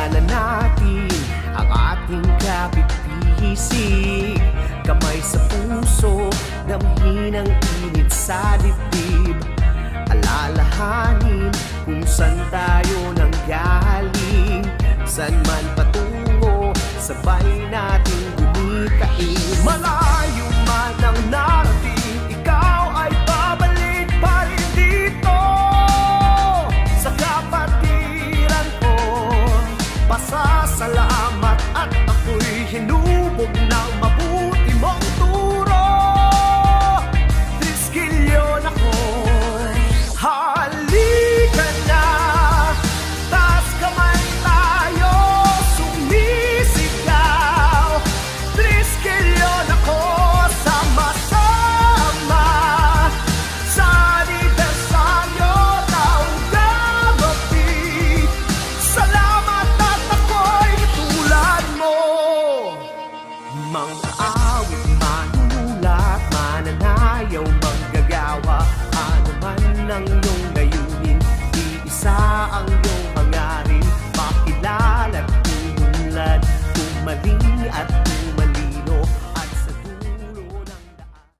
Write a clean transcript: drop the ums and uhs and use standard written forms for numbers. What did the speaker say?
Hangganan natin ang ating kapit-bisig, kamay sa puso, damhin ang init sa dibdib. Alalahanin kung saan tayo nanggaling, saan man patungo, sabay natin gumitain. Malayo man ang narating, ikaw ay babalik pa rin dito sa kapatiran ko. Pasasalamat at ako'y hinubog ng mabuti mong turo. Triskilyon ako, halika na, taas kamay tayo, sumisigaw. Triskilyon ako, sama-sama sa anibersaryo ng gabi. Salamat at ako'y tulad mo. Mga awit, manunulat, mananayaw, manggagawa, ano man ang iyong layunin, iisa ang iyong hangarin, makilala at umunlad, kung mali at